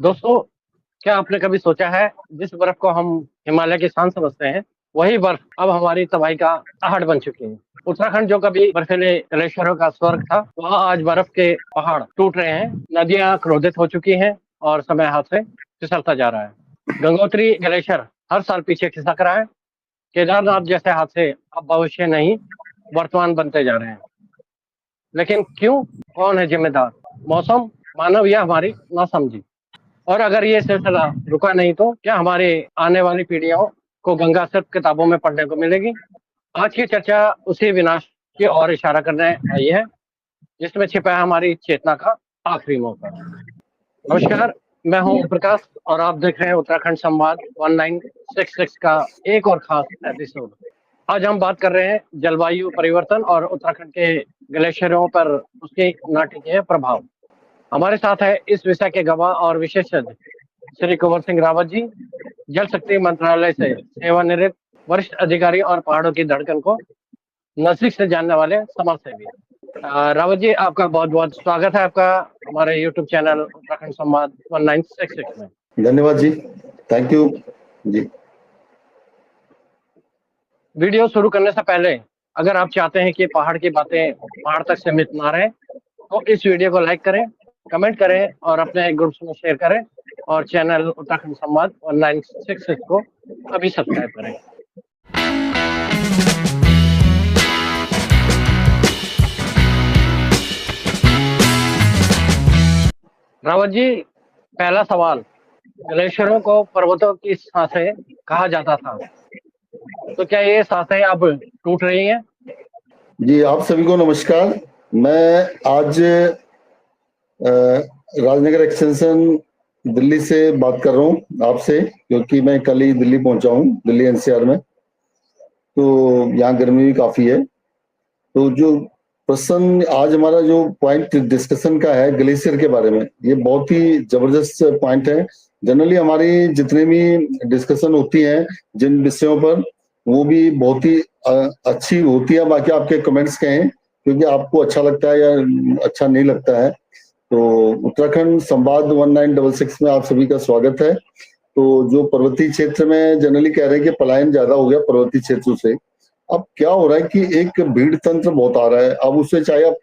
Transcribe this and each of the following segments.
दोस्तों, क्या आपने कभी सोचा है जिस बर्फ को हम हिमालय की शान समझते हैं, वही बर्फ अब हमारी तबाही का आहट बन चुकी है। उत्तराखंड जो कभी बर्फीले ग्लेशियरों का स्वर्ग था, वहाँ आज बर्फ के पहाड़ टूट रहे हैं, नदियां क्रोधित हो चुकी हैं और समय हाथ से फिसलता जा रहा है। गंगोत्री ग्लेशियर हर साल पीछे खिसक रहा है। केदारनाथ जैसे हादसे अब भविष्य नहीं, वर्तमान बनते जा रहे हैं। लेकिन क्यों? कौन है जिम्मेदार? मौसम, मानव या हमारी नासमझी? और अगर ये सिलसिला रुका नहीं तो क्या हमारे आने वाली पीढ़ियों को गंगा सिर्फ किताबों में पढ़ने को मिलेगी? आज की चर्चा उसी विनाश की ओर इशारा करने आई है, जिसमें छिपा है हमारी चेतना का आखिरी मौका। नमस्कार, मैं हूं प्रकाश और आप देख रहे हैं उत्तराखंड संवाद 1966 का एक और खास एपिसोड। आज हम बात कर रहे हैं जलवायु परिवर्तन और उत्तराखंड के ग्लेशियरों पर उसके नाटकीय प्रभाव। हमारे साथ है इस विषय के गवाह और विशेषज्ञ श्री कुंवर सिंह रावत जी, जल शक्ति मंत्रालय से सेवानिवृत्त वरिष्ठ अधिकारी और पहाड़ों की धड़कन को नजदीक से जानने वाले समाज सेवी। रावत जी, आपका बहुत बहुत स्वागत है आपका हमारे यूट्यूब चैनल उत्तराखंड संवाद 1966 में। धन्यवाद जी, थैंक यू जी। वीडियो शुरू करने से पहले अगर आप चाहते हैं कि पहाड़ की बातें पहाड़ तक सीमित ना रहे, तो इस वीडियो को लाइक करें, कमेंट करें और अपने ग्रुप्स में शेयर करें और चैनल उत्तराखंड संवाद 1966 को अभी सब्सक्राइब करें। रावत जी, पहला सवाल, ग्लेशियरों को पर्वतों की सांसें कहा जाता था, तो क्या ये सांसें अब टूट रही हैं? जी, आप सभी को नमस्कार। मैं आज राजनगर एक्सटेंशन दिल्ली से बात कर रहा हूँ आपसे, क्योंकि मैं कल ही दिल्ली पहुंचा हूँ, दिल्ली एनसीआर में। तो यहाँ गर्मी भी काफी है। तो जो प्रश्न आज हमारा जो पॉइंट डिस्कशन का है ग्लेशियर के बारे में, ये बहुत ही जबरदस्त पॉइंट है। जनरली हमारी जितने भी डिस्कशन होती है जिन विषयों पर, वो भी बहुत ही अच्छी होती है। बाकी आपके कमेंट्स कहें, क्योंकि आपको अच्छा लगता है या अच्छा नहीं लगता है। तो उत्तराखंड संवाद 1966 में आप सभी का स्वागत है। तो जो पर्वतीय क्षेत्र में जनरली कह रहे हैं कि पलायन ज्यादा हो गया पर्वतीय क्षेत्रों से। अब क्या हो रहा है कि एक भीड़ तंत्र बहुत आ रहा है। अब उससे चाहे आप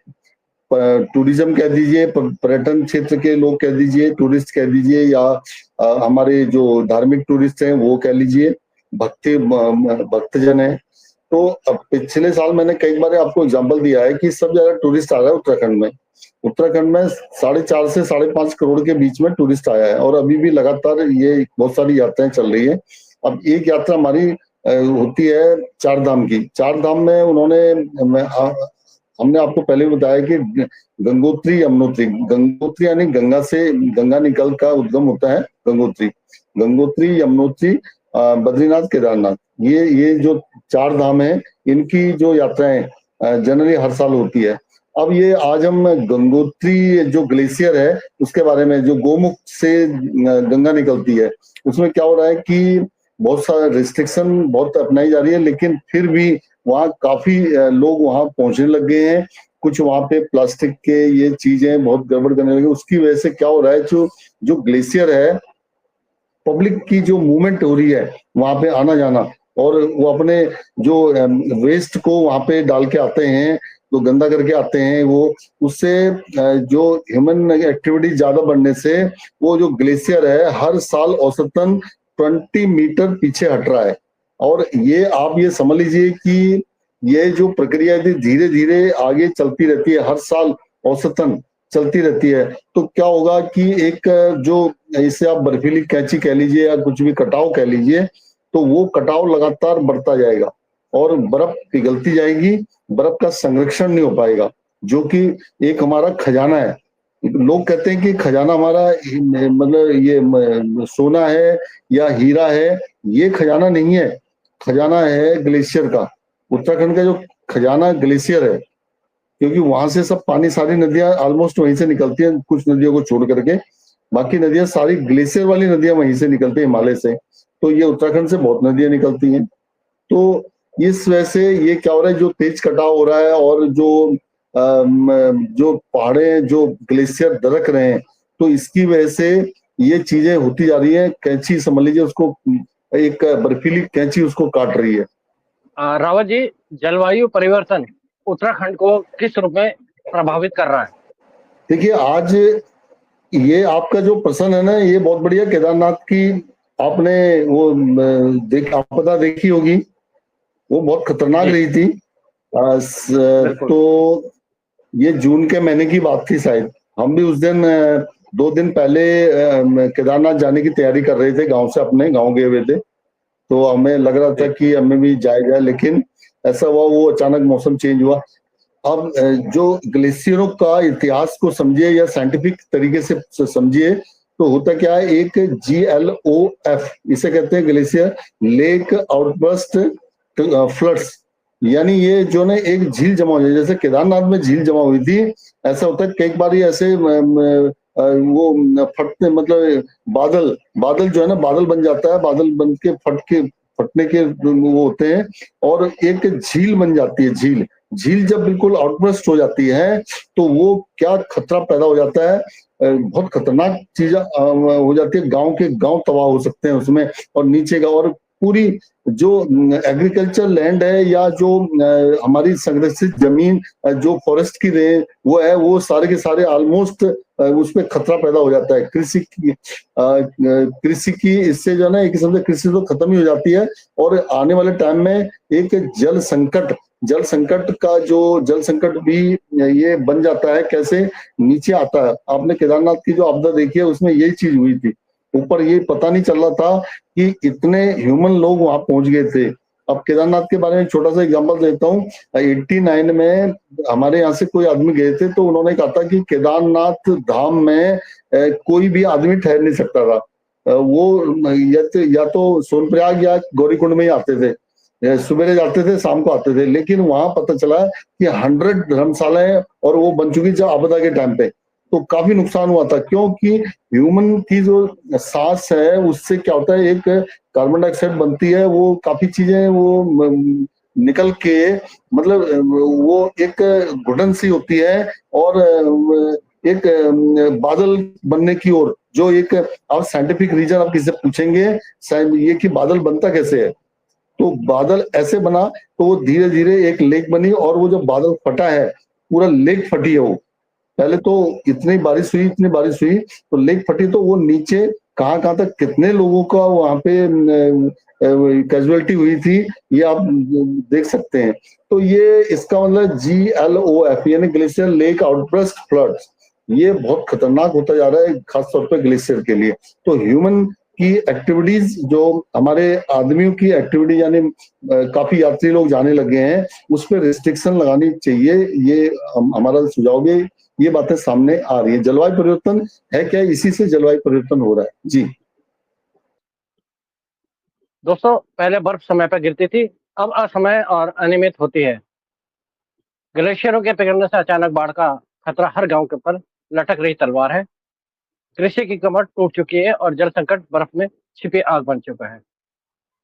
टूरिज्म कह दीजिए, पर्यटन क्षेत्र के लोग कह दीजिए, टूरिस्ट कह दीजिए, या हमारे जो धार्मिक टूरिस्ट हैं वो कह लीजिए, भक्तजन है। तो अब पिछले साल मैंने कई बार आपको एग्जांपल दिया है कि सब ज्यादा टूरिस्ट आ रहा है उत्तराखंड में। उत्तराखंड में 4.5 से 5.5 करोड़ के बीच में टूरिस्ट आया है, और अभी भी लगातार ये बहुत सारी यात्राएं चल रही है। अब एक यात्रा हमारी होती है चार धाम की। चार धाम में हमने आपको पहले बताया कि गंगोत्री यमुनोत्री, गंगोत्री यानी गंगा से, गंगा निकल का उद्गम होता है गंगोत्री। गंगोत्री, यमुनोत्री, बद्रीनाथ, केदारनाथ, ये जो चार धाम है, इनकी जो यात्राएं जनरली हर साल होती है। अब ये आज हम गंगोत्री जो ग्लेशियर है उसके बारे में, जो गोमुख से गंगा निकलती है, उसमें क्या हो रहा है कि बहुत सारा रिस्ट्रिक्शन बहुत अपनाई जा रही है, लेकिन फिर भी वहाँ काफी लोग वहाँ पहुंचने लग गए हैं। कुछ वहाँ पे प्लास्टिक के ये चीजें बहुत गड़बड़ करने लगे। उसकी वजह से क्या हो रहा है, जो ग्लेशियर है, पब्लिक की जो मूवमेंट हो रही है वहां पे आना जाना, और वो अपने जो वेस्ट को वहां पे डाल के आते हैं, तो गंदा करके आते हैं वो, उससे जो ह्यूमन एक्टिविटी ज्यादा बढ़ने से वो जो ग्लेशियर है हर साल औसतन 20 मीटर पीछे हट रहा है। और ये आप ये समझ लीजिए कि ये जो प्रक्रिया धीरे धीरे आगे चलती रहती है, हर साल औसतन चलती रहती है। तो क्या होगा कि एक जो इसे आप बर्फीली कैंची कह लीजिए या कुछ भी कटाव कह लीजिए, तो वो कटाव लगातार बढ़ता जाएगा और बर्फ पिघलती जाएगी। बर्फ का संरक्षण नहीं हो पाएगा, जो कि एक हमारा खजाना है। लोग कहते हैं कि खजाना हमारा मतलब ये सोना है या हीरा है। ये खजाना नहीं है, खजाना है ग्लेशियर का। उत्तराखंड का जो खजाना ग्लेशियर है, क्योंकि वहां से सब पानी, सारी नदियां ऑलमोस्ट वहीं से निकलती हैं, कुछ नदियों को छोड़ करके बाकी नदियां सारी ग्लेशियर वाली नदियां वहीं से निकलती है, हिमालय से। तो ये उत्तराखंड से बहुत नदियां निकलती हैं। तो इस वजह से ये क्या हो रहा है, जो तेज कटाव हो रहा है और जो पहाड़े जो ग्लेशियर दरक रहे हैं, तो इसकी वजह से ये चीजें होती जा रही है। कैंची समझ लीजिए उसको, एक बर्फीली कैंची उसको काट रही है। रावत जी, जलवायु परिवर्तन उत्तराखंड को किस रूप में प्रभावित कर रहा है? देखिए, आज ये आपका जो प्रश्न है ना, ये बहुत बढ़िया। केदारनाथ की आपने वो आपदा देखी होगी, वो बहुत खतरनाक जी, रही थी। बिल्कुल। तो ये जून के महीने की बात थी शायद। हम भी उस दिन 2 दिन पहले केदारनाथ जाने की तैयारी कर रहे थे, गांव से अपने गांव गए हुए थे। तो हमें लग रहा था जी, कि हमें भी जाया जाए, लेकिन ऐसा हुआ, वो अचानक मौसम चेंज हुआ। अब जो ग्लेशियरों का इतिहास को समझिए या साइंटिफिक तरीके से समझिए, तो होता क्या है, एक GLOF इसे कहते हैं, ग्लेशियर लेक आउटबर्स्ट फ्लड्स। यानी ये जो ना एक झील जमा हो जाए, जैसे केदारनाथ में झील जमा हुई थी, ऐसा होता है कई बार ही ऐसे वो फटते, मतलब बादल बादल जो है ना, बादल बन जाता है, बादल बन के फटने के वो होते हैं, और एक झील बन जाती है। झील झील जब बिल्कुल आउटबर्स्ट हो जाती है, तो वो क्या खतरा पैदा हो जाता है, बहुत खतरनाक चीज हो जाती है। गांव के गांव तबाह हो सकते हैं उसमें, और नीचे का, और पूरी जो एग्रीकल्चर लैंड है, या जो हमारी संरक्षित जमीन, जो फॉरेस्ट की रहे वो है, वो सारे के सारे ऑलमोस्ट उसमें खतरा पैदा हो जाता है। कृषि की इससे जो है ना, एक किस्म से कृषि तो खत्म ही हो जाती है। और आने वाले टाइम में एक जल संकट का जो जल संकट भी ये बन जाता है। कैसे नीचे आता है, आपने केदारनाथ की जो आपदा देखी है, उसमें यही चीज हुई थी। ऊपर ये पता नहीं चल रहा था कि इतने ह्यूमन लोग वहां पहुंच गए थे। अब केदारनाथ के बारे में छोटा सा एग्जांपल देता हूँ। 89 में हमारे यहाँ से कोई आदमी गए थे, तो उन्होंने कहा था कि केदारनाथ धाम में कोई भी आदमी ठहर नहीं सकता था। वो या तो सोनप्रयाग या गौरीकुंड में ही आते थे, सवेरे जाते थे, शाम को आते थे। लेकिन वहां पता चला कि 100 धर्मशालाएं और वो बन चुकी जब आपदा के टाइम पे, तो काफी नुकसान हुआ था। क्योंकि ह्यूमन की जो सांस है, उससे क्या होता है, एक कार्बन डाइऑक्साइड बनती है, वो काफी चीजें वो निकल के, मतलब वो एक घुटन सी होती है, और एक बादल बनने की ओर, जो एक आप साइंटिफिक रीजन आप किसी से पूछेंगे ये कि बादल बनता कैसे है, तो बादल ऐसे बना, तो वो धीरे धीरे एक लेक बनी, और वो जो बादल फटा है, पूरा लेक फटी है वो। पहले तो इतनी बारिश हुई, तो लेक फटी, तो वो नीचे कहाँ कहाँ तक कितने लोगों का वहां पे कैजुअलिटी हुई थी, ये आप देख सकते हैं। तो ये इसका मतलब GLOF यानी ग्लेशियर लेक आउटबर्स्ट फ्लड्स, ये बहुत खतरनाक होता जा रहा है, खासतौर पर ग्लेशियर के लिए। तो ह्यूमन की एक्टिविटीज, जो हमारे आदमियों की एक्टिविटी, यानी काफी यात्री लोग जाने लगे हैं, उस पर रिस्ट्रिक्शन लगानी चाहिए। ये हमारा सुझाव भी, ये बातें सामने आ रही है। जलवायु परिवर्तन है क्या, इसी से जलवायु परिवर्तन हो रहा है जी। दोस्तों, पहले बर्फ समय पर गिरती थी, अब असमय और अनियमित होती है। ग्लेशियरों के पिघलने से अचानक बाढ़ का खतरा हर गांव के ऊपर लटक रही तलवार है। कृषि की कमर टूट चुकी है और जल संकट बर्फ में छिपी आग बन चुका है।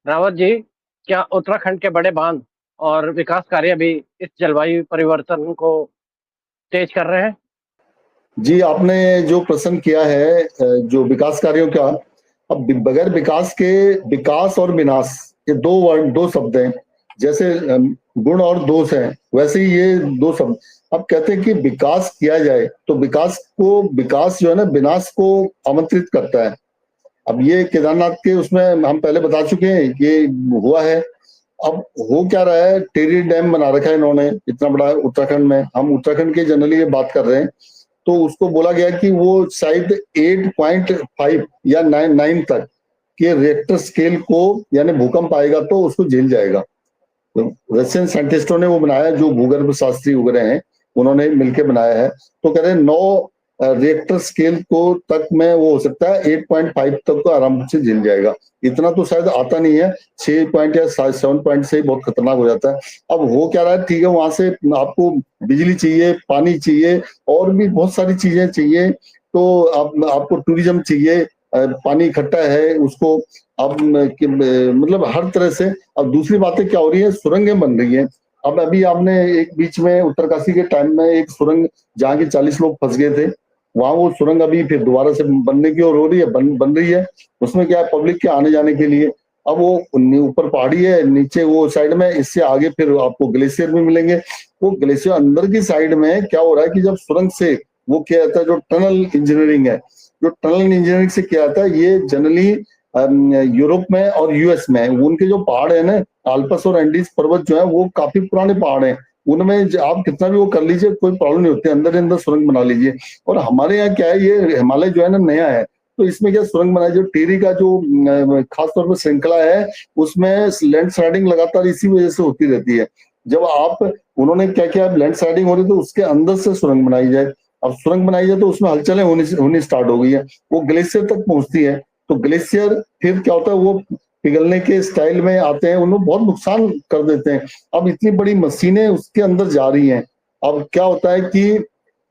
रावत जी, क्या उत्तराखंड के बड़े बांध और विकास कार्य भी इस जलवायु परिवर्तन को तेज कर रहे हैं? जी, आपने जो प्रश्न किया है जो विकास कार्यों का, अब बगैर विकास के, विकास और विनाश, ये दो शब्द हैं। जैसे गुण और दोष हैं, वैसे ही ये दो शब्द। अब कहते हैं कि विकास किया जाए, तो विकास जो है ना, विनाश को आमंत्रित करता है। अब ये केदारनाथ के उसमें हम पहले बता चुके हैं, ये हुआ है। अब हो क्या रहा है, टेहरी डैम बना रखा है इन्होंने, इतना बड़ा उत्तराखंड में। हम उत्तराखंड की जनरली ये बात कर रहे हैं। तो उसको बोला गया कि वो शायद 8.5 या 9 तक के रिएक्टर स्केल को, यानी भूकंप आएगा तो उसको झेल जाएगा। तो रशियन साइंटिस्टों ने वो बनाया, जो भूगर्भ शास्त्री वगैरह हैं, उन्होंने मिलकर बनाया है। तो कह रहे हैं 9 रिएक्टर स्केल को तक में वो हो सकता है, 8.5 तक तो आराम से झेल जाएगा। इतना तो शायद आता नहीं है, 6 पॉइंट या 7 पॉइंट से ही बहुत खतरनाक हो जाता है। अब हो क्या रहा है, ठीक है, वहां से आपको बिजली चाहिए, पानी चाहिए, और भी बहुत सारी चीजें चाहिए। तो आपको टूरिज्म चाहिए, पानी इकट्ठा है उसको, अब मतलब हर तरह से। अब दूसरी बातें क्या हो रही है, सुरंगें बन रही हैं। अब अभी आपने एक बीच में उत्तरकाशी के टाइम में एक सुरंग, जहाँ के 40 लोग फंस गए थे, वहां वो सुरंग अभी फिर दोबारा से बनने की ओर हो रही है, बन रही है। उसमें क्या है, पब्लिक के आने जाने के लिए। अब वो ऊपर पहाड़ी है, नीचे वो साइड में, इससे आगे फिर आपको ग्लेशियर भी मिलेंगे। वो ग्लेशियर अंदर की साइड में क्या हो रहा है कि जब सुरंग से वो किया जाता है, जो टनल इंजीनियरिंग है, जो टनल इंजीनियरिंग से किया जाता है, ये जनरली यूरोप में और यूएस में उनके जो पहाड़ है ना, आल्पस और एंडीज पर्वत जो है, वो काफी पुराने पहाड़ हैं। उनमें आप कितना भी वो कर लीजिए, कोई प्रॉब्लम नहीं होती, अंदर अंदर सुरंग बना लीजिए। और हमारे यहाँ क्या है, ये हिमालय जो है ना नया है, तो इसमें क्या सुरंग बनाई, जो टिहरी का जो खास तौर पर श्रृंखला है, उसमें लैंड स्लाइडिंग लगातार इसी वजह से होती रहती है। जब आप उन्होंने क्या किया, लैंड स्लाइडिंग हो रही तो उसके अंदर से सुरंग बनाई जाए। अब सुरंग बनाई जाए तो उसमें हलचलें होनी स्टार्ट हो गई है, वो ग्लेशियर तक पहुंचती है। तो ग्लेशियर फिर क्या होता है, वो पिघलने के स्टाइल में आते हैं, उन्हें बहुत नुकसान कर देते हैं। अब इतनी बड़ी मशीनें उसके अंदर जा रही हैं। अब क्या होता है कि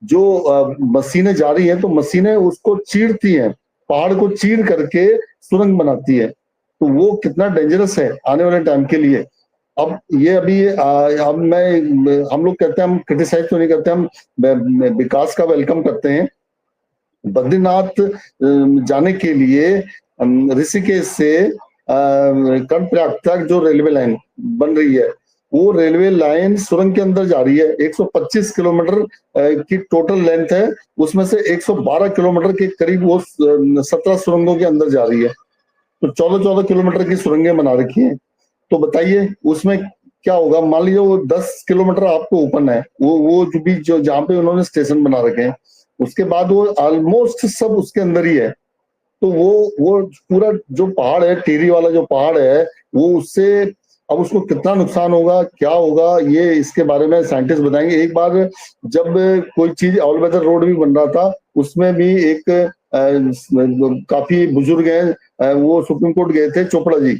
जो मशीनें जा रही हैं, तो मशीनें उसको चीरती हैं, पहाड़ को चीर करके सुरंग बनाती है। तो वो कितना डेंजरस है आने वाले टाइम के लिए। अब ये अभी अब हम लोग कहते हैं, हम क्रिटिसाइज तो नहीं करते, हम विकास का वेलकम करते हैं। बद्रीनाथ जाने के लिए ऋषिकेश से कर्णप्रयाग तक जो रेलवे लाइन बन रही है, वो रेलवे लाइन सुरंग के अंदर जा रही है। 125 किलोमीटर की टोटल लेंथ है, उसमें से 112 किलोमीटर के करीब वो 17 सुरंगों के अंदर जा रही है। तो 14-14 किलोमीटर की सुरंगें बना रखी हैं। तो बताइए उसमें क्या होगा। मान लीजिए वो 10 किलोमीटर आपको ओपन है, वो जो भी जो जहाँ पे उन्होंने स्टेशन बना रखे हैं, उसके बाद वो ऑलमोस्ट सब उसके अंदर ही है। तो वो पूरा जो पहाड़ है, टिहरी वाला जो पहाड़ है, वो उससे अब उसको कितना नुकसान होगा, क्या होगा, ये इसके बारे में साइंटिस्ट बताएंगे। एक बार जब कोई चीज ऑल वेदर रोड भी बन रहा था, उसमें भी एक काफी बुजुर्ग हैं, वो सुप्रीम कोर्ट गए थे, चोपड़ा जी।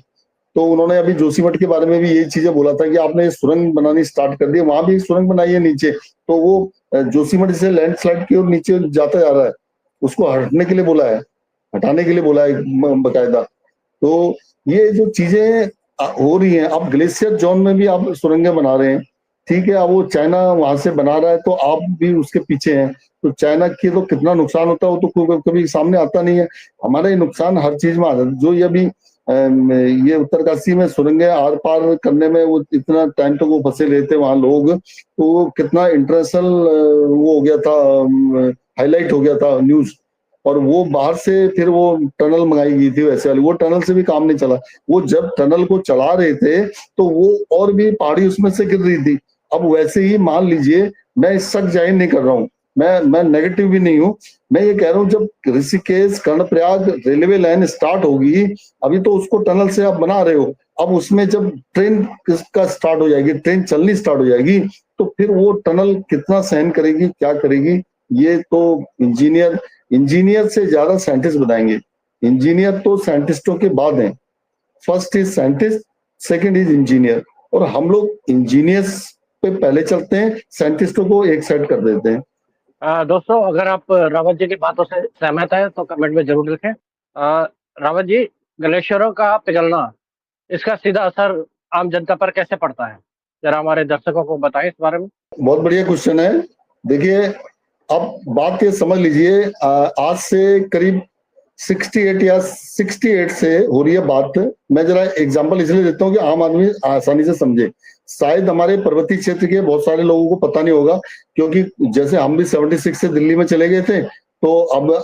तो उन्होंने अभी जोशीमठ के बारे में भी यही चीजें बोला था कि आपने सुरंग बनानी स्टार्ट कर दी, वहां भी एक सुरंग बनाई है नीचे। तो वो जोशीमठ से लैंडस्लाइड की ओर नीचे जाता जा रहा है, उसको हटने के लिए बोला है, हटाने के लिए बोला है बकायदा। तो ये जो चीजें हो रही हैं, अब ग्लेशियर जोन में भी आप सुरंगें बना रहे हैं, ठीक है। अब वो चाइना वहां से बना रहा है, तो आप भी उसके पीछे हैं। तो चाइना की तो कितना नुकसान होता है वो तो कभी सामने आता नहीं है। हमारे नुकसान हर चीज में आता है। जो ये अभी ये उत्तरकाशी में सुरंगें आर पार करने में वो इतना टाइम तक वो फंसे रहते वहां लोग, तो वो कितना इंटरनेशनल वो हो गया था, हाईलाइट हो गया था न्यूज। और वो बाहर से फिर वो टनल मंगाई गई थी वैसे वाली, वो टनल से भी काम नहीं चला। वो जब टनल को चला रहे थे तो वो और भी पहाड़ी उसमें से गिर रही थी। अब वैसे ही मान लीजिए, मैं शक जाहिर नहीं कर रहा हूँ, मैं नेगेटिव भी नहीं हूँ, मैं ये कह रहा हूँ जब Rishikesh Karnaprayag railway line start होगी, अभी तो उसको टनल से आप बना रहे हो, अब उसमें जब ट्रेन का स्टार्ट हो जाएगी, ट्रेन चलनी स्टार्ट हो जाएगी, तो फिर वो टनल कितना सहन करेगी, क्या करेगी, ये तो इंजीनियर से ज्यादा साइंटिस्ट बताएंगे। इंजीनियर तो साइंटिस्टों के बाद हैं, first is scientist, second is engineer. और हम लोग इंजीनियर्स पे पहले चलते हैं, साइंटिस्टों को एक साइड कर देते हैं। दोस्तों, अगर आप रावत जी की बातों से सहमत है तो कमेंट में जरूर लिखें। रावत जी, ग्लेशियरों का पिघलना, इसका सीधा असर आम जनता पर कैसे पड़ता है, जरा हमारे दर्शकों को बताएं इस बारे में। बहुत बढ़िया क्वेश्चन है। देखिए, अब बात ये समझ लीजिए, आज से करीब 68 से हो रही है बात। मैं जरा एग्जांपल इसलिए देता हूँ कि आम आदमी आसानी से समझे। शायद हमारे पर्वतीय क्षेत्र के बहुत सारे लोगों को पता नहीं होगा, क्योंकि जैसे हम भी 76 से दिल्ली में चले गए थे, तो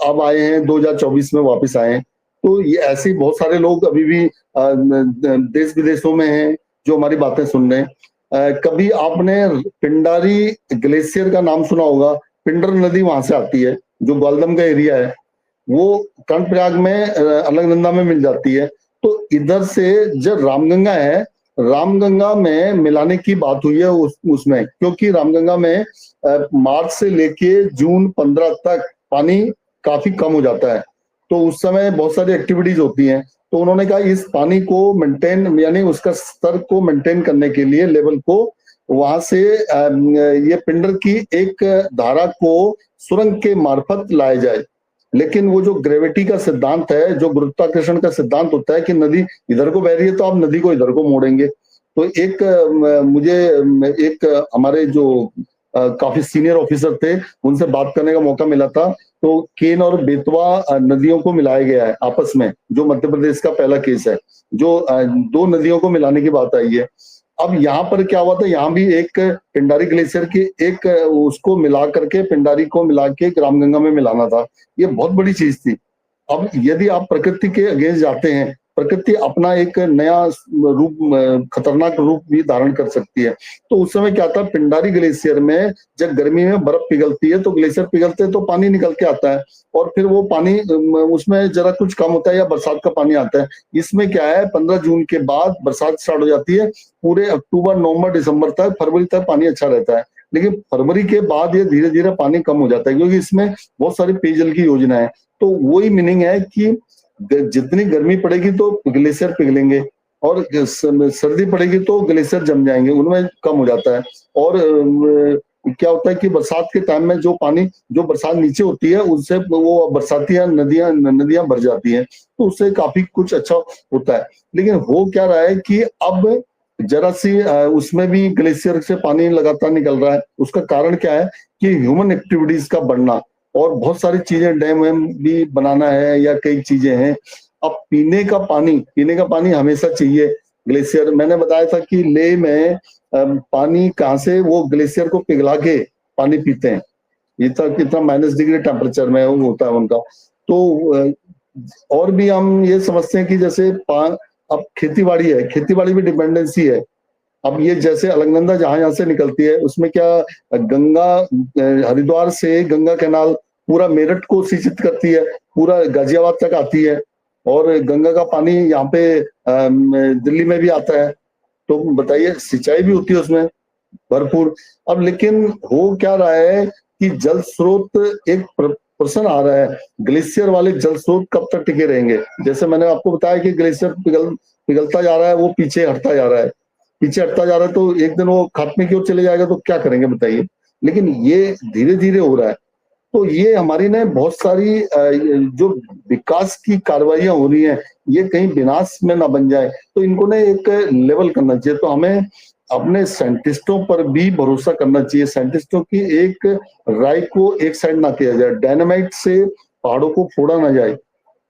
अब आए हैं 2024 में वापस आए हैं। तो ये ऐसे बहुत सारे लोग अभी भी देश विदेशों में हैं जो हमारी बातें सुन रहे हैं। कभी आपने पिंडारी ग्लेशियर का नाम सुना होगा। पिंडर नदी वहां से आती है, जो ग्वालदम का एरिया है, वो कर्णप्रयाग में अलकनंदा में मिल जाती है। तो इधर से जब रामगंगा है, रामगंगा में मिलाने की बात हुई है उसमें, क्योंकि रामगंगा में मार्च से लेके जून 15 तक पानी काफी कम हो जाता है। तो उस समय बहुत सारी एक्टिविटीज होती हैं। तो उन्होंने कहा इस पानी को मेंटेन, यानी उसका स्तर को मेंटेन करने के लिए, लेवल को, वहां से ये पिंडर की एक धारा को सुरंग के मार्फत लाया जाए। लेकिन वो जो ग्रेविटी का सिद्धांत है, जो गुरुत्वाकर्षण का सिद्धांत होता है कि नदी इधर को बह रही है तो आप नदी को इधर को मोड़ेंगे। तो एक मुझे एक हमारे जो काफी सीनियर ऑफिसर थे, उनसे बात करने का मौका मिला था। तो केन और बेतवा नदियों को मिलाया गया है आपस में, जो मध्य प्रदेश का पहला केस है, जो 2 नदियों को मिलाने की बात आई है। अब यहाँ पर क्या हुआ था, यहाँ भी एक पिंडारी ग्लेशियर की एक उसको मिला करके, पिंडारी को मिला के रामगंगा में मिलाना था। ये बहुत बड़ी चीज थी। अब यदि आप प्रकृति के अगेंस्ट जाते हैं, प्रकृति अपना एक नया रूप, खतरनाक रूप भी धारण कर सकती है। तो उस समय क्या था, पिंडारी ग्लेशियर में जब गर्मी में बर्फ पिघलती है तो ग्लेशियर पिघलते हैं तो पानी निकल के आता है, और फिर वो पानी उसमें जरा कुछ कम होता है या बरसात का पानी आता है। इसमें क्या है, 15 जून के बाद बरसात स्टार्ट हो जाती है, पूरे अक्टूबर, नवंबर, दिसंबर तक, फरवरी तक पानी अच्छा रहता है। लेकिन फरवरी के बाद ये धीरे धीरे पानी कम हो जाता है, क्योंकि इसमें बहुत सारी पेयजल की योजना है। तो वही मीनिंग है कि जितनी गर्मी पड़ेगी तो ग्लेशियर पिघलेंगे, और सर्दी पड़ेगी तो ग्लेशियर जम जाएंगे, उनमें कम हो जाता है। और क्या होता है कि बरसात के टाइम में जो पानी, जो बरसात नीचे होती है, उससे वो बरसाती नदियां भर जाती हैं, तो उससे काफी कुछ अच्छा होता है। लेकिन हो क्या रहा है कि अब जरा सी उसमें भी ग्लेशियर से पानी लगातार निकल रहा है। उसका कारण क्या है कि ह्यूमन एक्टिविटीज का बढ़ना, और बहुत सारी चीजें, डैम वैम भी बनाना है या कई चीजें हैं। अब पीने का पानी हमेशा चाहिए। ग्लेशियर, मैंने बताया था कि लेह में पानी कहाँ से, वो ग्लेशियर को पिघला के पानी पीते हैं। इतना कितना -डिग्री टेम्परेचर में वो होता है उनका। तो और भी हम ये समझते हैं कि जैसे अब खेती बाड़ी भी डिपेंडेंसी है। अब ये जैसे अलकनंदा जहां से निकलती है, उसमें क्या, गंगा हरिद्वार से गंगा कैनाल पूरा मेरठ को सिंचित करती है, पूरा गाजियाबाद तक आती है, और गंगा का पानी यहाँ पे दिल्ली में भी आता है। तो बताइए, सिंचाई भी होती है उसमें भरपूर। अब लेकिन हो क्या रहा है कि जल स्रोत, एक प्रश्न आ रहा है, ग्लेशियर वाले जल स्रोत कब तक टिके रहेंगे। जैसे मैंने आपको बताया कि ग्लेशियर पिघलता जा रहा है, वो पीछे हटता जा रहा है, तो एक दिन वो खात्मे की ओर चले जाएगा, तो क्या करेंगे बताइए। लेकिन ये धीरे धीरे हो रहा है। तो ये हमारी ने बहुत सारी जो विकास की कार्रवाइयां हो रही हैं, ये कहीं विनाश में ना बन जाए, तो इनको ने एक लेवल करना चाहिए। तो हमें अपने साइंटिस्टों पर भी भरोसा करना चाहिए। साइंटिस्टों की एक राय को एक साइड ना किया जाए, डायनामाइट से पहाड़ों को फोड़ा ना जाए।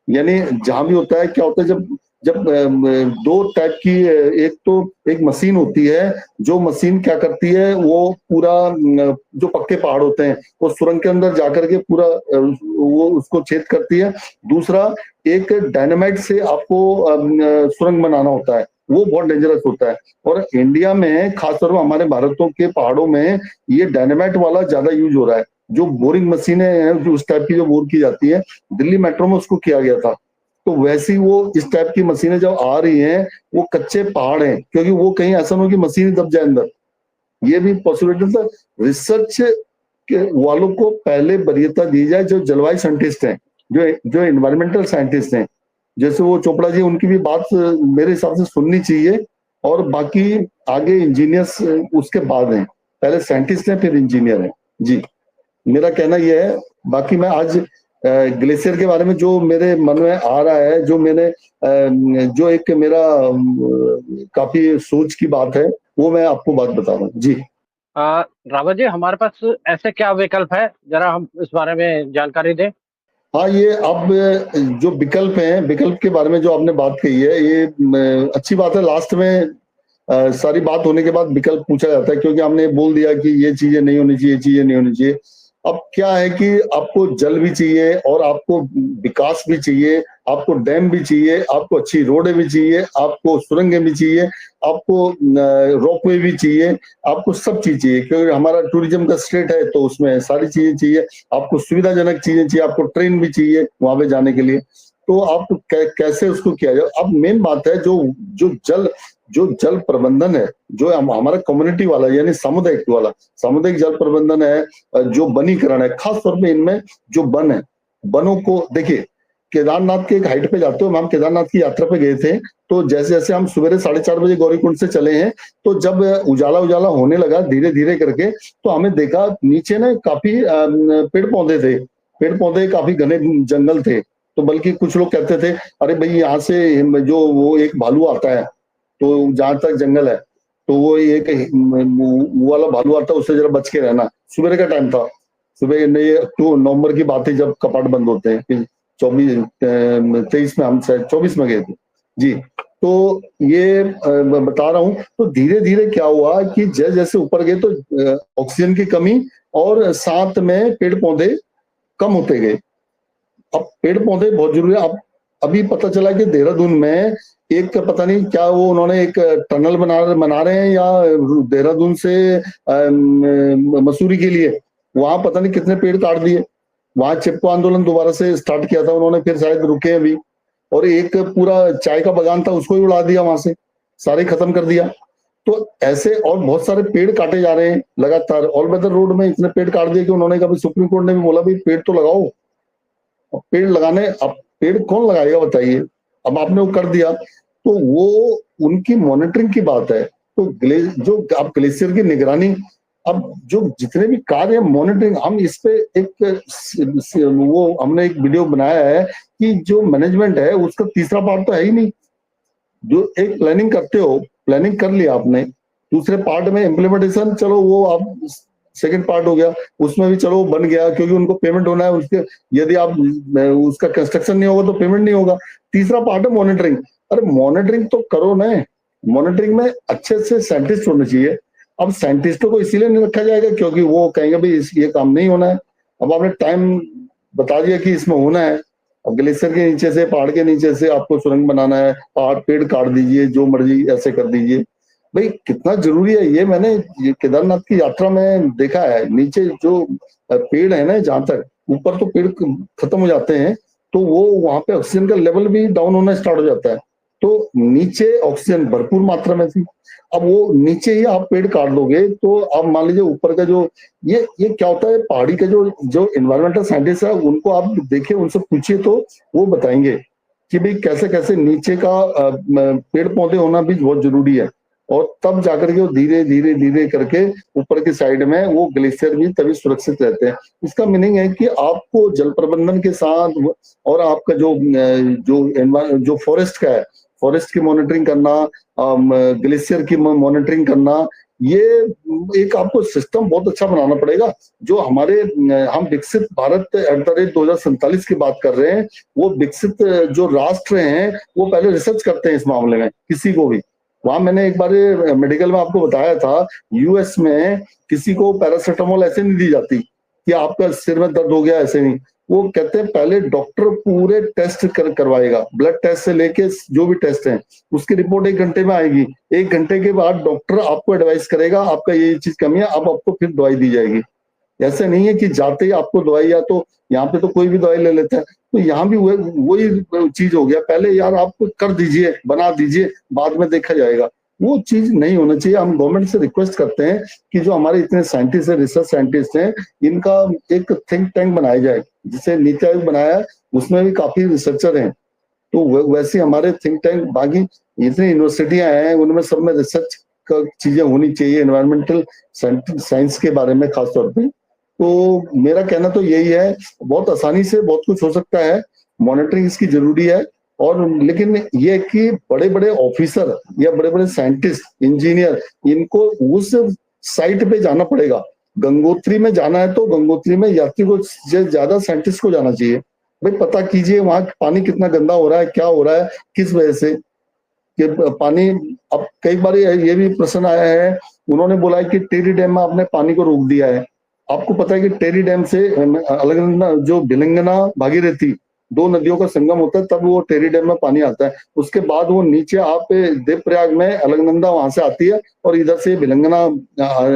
यानी जहां भी होता है, क्या होता है, जब जब 2 टाइप की, एक तो एक मशीन होती है, जो मशीन क्या करती है, वो पूरा जो पक्के पहाड़ होते हैं, वो सुरंग के अंदर जाकर के पूरा वो उसको छेद करती है। दूसरा, एक डायनामाइट से आपको सुरंग बनाना होता है, वो बहुत डेंजरस होता है। और इंडिया में, खासतौर पर हमारे भारतों के पहाड़ों में, ये डायनामाइट वाला ज्यादा यूज हो रहा है। जो बोरिंग मशीनें हैं, जो उस टाइप की जो बोर की जाती है, दिल्ली मेट्रो में उसको किया गया था। तो वैसी वो इस टाइप की मशीनें जब आ रही हैं, वो कच्चे पहाड़ हैं, क्योंकि वो कहीं ऐसा ना हो कि मशीन दब जाए अंदर, ये भी पॉसिबिलिटी। तो रिसर्च के वालों को पहले वरीयता दी जाए, जो जलवायु साइंटिस्ट हैं, जो एनवायरमेंटल साइंटिस्ट हैं, जैसे वो चोपड़ा जी, उनकी भी बात मेरे हिसाब से सुननी चाहिए। और बाकी आगे इंजीनियर्स उसके बाद हैं, पहले साइंटिस्ट हैं फिर इंजीनियर हैं। जी, मेरा कहना यह है। बाकी मैं आज ग्लेशियर के बारे में जो मेरे मन में आ रहा है, जो मैंने जो एक मेरा काफी सोच की बात है, वो मैं आपको बात बता रहा हूँ। जी रावत जी, हमारे पास ऐसे क्या विकल्प है, जरा हम इस बारे में जानकारी दें। हाँ, ये अब जो विकल्प हैं, विकल्प के बारे में जो आपने बात कही है, ये अच्छी बात है। लास्ट में सारी बात होने के बाद विकल्प पूछा जाता है, क्योंकि हमने बोल दिया कि ये चीजें नहीं होनी चाहिए, चीजें नहीं होनी चाहिए। अब क्या है कि आपको जल भी चाहिए, और आपको विकास भी चाहिए, आपको डैम भी चाहिए, आपको अच्छी रोडें भी चाहिए, आपको सुरंगें भी चाहिए, आपको रोपवे भी चाहिए, आपको सब चीज चाहिए, क्योंकि हमारा टूरिज्म का स्टेट है, तो उसमें सारी चीजें चाहिए। आपको सुविधाजनक चीजें चाहिए, आपको ट्रेन भी चाहिए वहां पे जाने के लिए। तो आप कैसे उसको किया जाए। अब मेन बात है, जो जल प्रबंधन है, जो हमारा कम्युनिटी वाला, यानी सामुदायिक जल प्रबंधन है, जो वनीकरण है, खास तौर पे इनमें जो वन है, वनों को देखिए। केदारनाथ के एक हाइट पे जाते हो, हम केदारनाथ की यात्रा पे गए थे, तो जैसे जैसे हम सवेरे 4:30 बजे गौरीकुंड से चले हैं, तो जब उजाला उजाला होने लगा धीरे धीरे करके, तो हमें देखा नीचे ना काफी पेड़ पौधे काफी घने जंगल थे। तो बल्कि कुछ लोग कहते थे, अरे भाई यहाँ से जो वो एक भालू आता है, तो जहां तक जंगल है, तो वो एक वो वाला भालू आता है, उससे जरा बच के रहना। सुबह का टाइम था, सुबह नवंबर की बात है जब कपाट बंद होते हैं, 23 में, हम शायद 24 में गए थे जी। तो ये बता रहा हूँ, तो धीरे धीरे क्या हुआ कि जैसे जैसे ऊपर गए तो ऑक्सीजन की कमी और साथ में पेड़ पौधे कम होते गए। अब पेड़ पौधे बहुत जरूरी है। अब अभी पता चला कि देहरादून में एक, पता नहीं क्या, वो उन्होंने एक टनल बना रहे हैं या देहरादून से मसूरी के लिए, वहां पता नहीं कितने पेड़ काट दिए। वहां चिपको आंदोलन दोबारा से स्टार्ट किया था उन्होंने, फिर शायद रुके अभी। और एक पूरा चाय का बागान था, उसको ही उड़ा दिया, वहां से सारे खत्म कर दिया। तो ऐसे और बहुत सारे पेड़ काटे जा रहे हैं लगातार। ऑल वेदर रोड में इतने पेड़ काट दिए कि उन्होंने कभी, सुप्रीम कोर्ट ने भी बोला भाई पेड़ तो लगाओ। अब पेड़ लगाने, अब पेड़ कौन लगाएगा बताइए। अब आपने वो कर दिया, तो वो उनकी मॉनिटरिंग की बात है। तो जो आप ग्लेशियर की निगरानी, अब जो जितने भी कार्य मॉनिटरिंग, हम इस पे वो हमने एक वीडियो बनाया है कि जो मैनेजमेंट है उसका तीसरा पार्ट तो है ही नहीं। जो एक प्लानिंग करते हो, प्लानिंग कर लिया आपने, दूसरे पार्ट में इम्प्लीमेंटेशन, चलो वो आप सेकंड पार्ट हो गया, उसमें भी चलो बन गया क्योंकि उनको पेमेंट होना है उसके। यदि आप उसका कंस्ट्रक्शन नहीं होगा तो पेमेंट नहीं होगा। तीसरा पार्ट है मॉनिटरिंग। अरे मॉनिटरिंग तो करो ना, मॉनिटरिंग में अच्छे अच्छे साइंटिस्ट होने चाहिए। अब साइंटिस्टों को इसीलिए नहीं रखा जाएगा क्योंकि वो कहेंगे भाई ये काम नहीं होना है। अब आपने टाइम बता दिया कि इसमें होना है, अब ग्लेशियर के नीचे से, पहाड़ के नीचे से आपको सुरंग बनाना है, पहाड़ पेड़ काट दीजिए, जो मर्जी ऐसे कर दीजिए। भाई कितना जरूरी है ये। मैंने ये केदारनाथ की यात्रा में देखा है, नीचे जो पेड़ है ना, जहां तक ऊपर तो पेड़ खत्म हो जाते हैं, तो वो वहां पे ऑक्सीजन का लेवल भी डाउन होना स्टार्ट हो जाता है। तो नीचे ऑक्सीजन भरपूर मात्रा में थी। अब वो नीचे ही आप पेड़ काट दोगे तो अब मान लीजिए ऊपर का जो ये क्या होता है, पहाड़ी के जो जो एनवायरमेंटल साइंटिस्ट है उनको आप देखिए, उनसे पूछिए तो वो बताएंगे कि भाई कैसे कैसे नीचे का पेड़ पौधे होना भी बहुत जरूरी है। और तब जाकर के वो धीरे धीरे धीरे करके ऊपर की साइड में वो ग्लेशियर भी तभी सुरक्षित रहते हैं। इसका मीनिंग है कि आपको जल प्रबंधन के साथ और आपका जो फॉरेस्ट का है, फॉरेस्ट की मॉनिटरिंग करना, ग्लेशियर की मॉनिटरिंग करना, ये एक आपको सिस्टम बहुत अच्छा बनाना पड़ेगा। जो हमारे हम विकसित भारत @ 2047 की बात कर रहे हैं, वो विकसित जो राष्ट्र हैं वो पहले रिसर्च करते हैं इस मामले में, किसी को भी। वहां मैंने एक बार मेडिकल में आपको बताया था, यूएस में किसी को पैरासिटामोल ऐसे नहीं दी जाती कि आपका सिर में दर्द हो गया, ऐसे नहीं। वो कहते हैं पहले डॉक्टर पूरे टेस्ट करवाएगा, ब्लड टेस्ट से लेके जो भी टेस्ट है, उसकी रिपोर्ट 1 घंटे में आएगी। 1 घंटे के बाद डॉक्टर आपको एडवाइस करेगा आपका ये चीज कमी है, अब आपको फिर दवाई दी जाएगी। ऐसे नहीं है कि जाते ही आपको दवाई, या तो यहाँ पे तो कोई भी दवाई ले लेता है, तो यहाँ भी वही चीज हो गया, पहले यार आप कर दीजिए, बना दीजिए, बाद में देखा जाएगा। वो चीज नहीं होना चाहिए। हम गवर्नमेंट से रिक्वेस्ट करते हैं कि जो हमारे इतने साइंटिस्ट है, रिसर्च साइंटिस्ट हैं, इनका एक थिंक टैंक बनाया जाए, जिसे नीति आयोग बनाया है, उसमें भी काफी रिसर्चर हैं। तो वैसे हमारे थिंक टैंक, बाकी इतनी यूनिवर्सिटियां हैं, उनमें सब में रिसर्च का चीजें होनी चाहिए एनवायरमेंटल साइंस के बारे में खासतौर पे। तो मेरा कहना तो यही है, बहुत आसानी से बहुत कुछ हो सकता है, मॉनिटरिंग इसकी जरूरी है। और लेकिन ये कि बड़े बड़े ऑफिसर या बड़े बड़े साइंटिस्ट, इंजीनियर, इनको उस साइट पे जाना पड़ेगा। गंगोत्री में जाना है तो गंगोत्री में यात्री को ज्यादा साइंटिस्ट को जाना चाहिए। भाई पता कीजिए वहां पानी कितना गंदा हो रहा है, क्या हो रहा है, किस वजह से कि पानी। अब कई बार ये भी प्रश्न आया है, उन्होंने बोला है कि टेरी डैम में आपने पानी को रोक दिया है। आपको पता है कि टेरी डैम से अलगनंदा, जो भिलंगना भागीरथी, 2 नदियों का संगम होता है, तब वो टेरी डैम में पानी आता है। उसके बाद वो नीचे आप देवप्रयाग में अलकनंदा वहां से आती है, और इधर से भिलंगना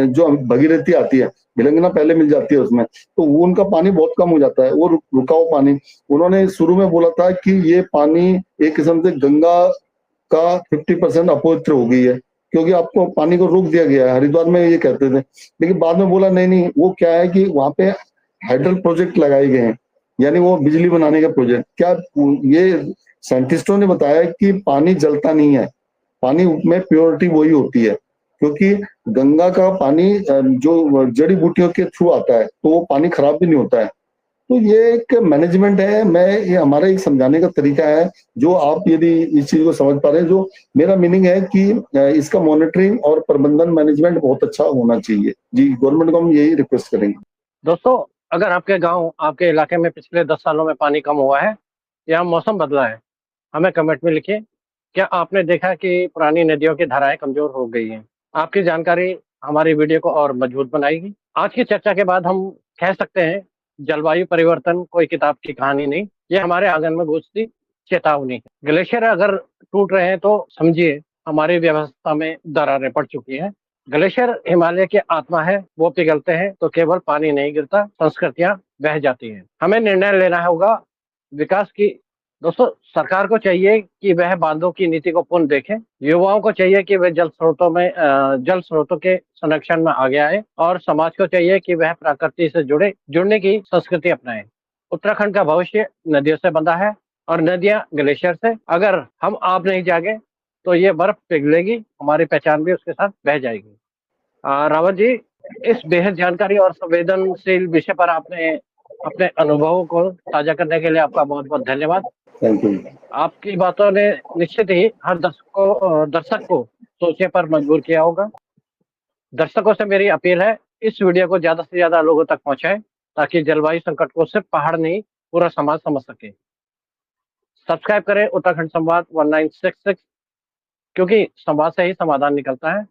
जो भगीरथी आती है, भिलंगना पहले मिल जाती है उसमें, तो वो उनका पानी बहुत कम हो जाता है, वो रुका हुआ पानी। उन्होंने शुरू में बोला था कि ये पानी एक किस्म से गंगा का 50% अपवित्र हो गई है, क्योंकि आपको पानी को रोक दिया गया है, हरिद्वार में ये कहते थे। लेकिन बाद में बोला नहीं नहीं, वो क्या है कि वहां पे हाइड्रल प्रोजेक्ट लगाए गए हैं, यानी वो बिजली बनाने का प्रोजेक्ट। क्या ये साइंटिस्टों ने बताया कि पानी जलता नहीं है, पानी में प्योरिटी वही होती है, क्योंकि गंगा का पानी जो जड़ी बूटियों के थ्रू आता है, तो वो पानी खराब भी नहीं होता है। तो ये एक मैनेजमेंट है, ये हमारा एक समझाने का तरीका है, जो आप यदि इस चीज को समझ पा रहे हैं, जो मेरा मीनिंग है कि इसका मॉनिटरिंग और प्रबंधन मैनेजमेंट बहुत अच्छा होना चाहिए। जी, गवर्नमेंट को हम यही रिक्वेस्ट करेंगे। दोस्तों, अगर आपके गांव, आपके इलाके में पिछले 10 सालों में पानी कम हुआ है या मौसम बदला है, हमें कमेंट में लिखिए। क्या आपने देखा कि पुरानी नदियों की धाराएं कमजोर हो गई हैं? आपकी जानकारी हमारी वीडियो को और मजबूत बनाएगी। आज की चर्चा के बाद हम कह सकते हैं, जलवायु परिवर्तन कोई किताब की कहानी नहीं, ये हमारे आंगन में गूंजती चेतावनी है। ग्लेशियर अगर टूट रहे हैं तो समझिए हमारी व्यवस्था में दरारें पड़ चुकी हैं। ग्लेशियर हिमालय की आत्मा है, वो पिघलते हैं तो केवल पानी नहीं गिरता, संस्कृतियां बह जाती हैं। हमें निर्णय लेना होगा विकास की। दोस्तों, सरकार को चाहिए कि वह बांधों की नीति को पुनः देखें। युवाओं को चाहिए कि वे जल स्रोतों के संरक्षण में आगे आए, और समाज को चाहिए कि वह प्रकृति से जुड़ने की संस्कृति अपनाएं। उत्तराखंड का भविष्य नदियों से बंधा है, और नदियां ग्लेशियर से। अगर हम आप नहीं जागे तो ये बर्फ पिघलेगी, हमारी पहचान भी उसके साथ बह जाएगी। रावत जी, इस बेहद जानकारी और संवेदनशील विषय पर आपने अपने अनुभवों को साझा करने के लिए आपका बहुत बहुत धन्यवाद। Thank you. आपकी बातों ने निश्चित ही हर दर्शक को सोचने पर मजबूर किया होगा। दर्शकों से मेरी अपील है, इस वीडियो को ज्यादा से ज्यादा लोगों तक पहुंचाएं, ताकि जलवायु संकट को सिर्फ पहाड़ नहीं, पूरा समाज समझ सके। सब्सक्राइब करें उत्तराखंड संवाद 1966, क्योंकि संवाद से ही समाधान निकलता है।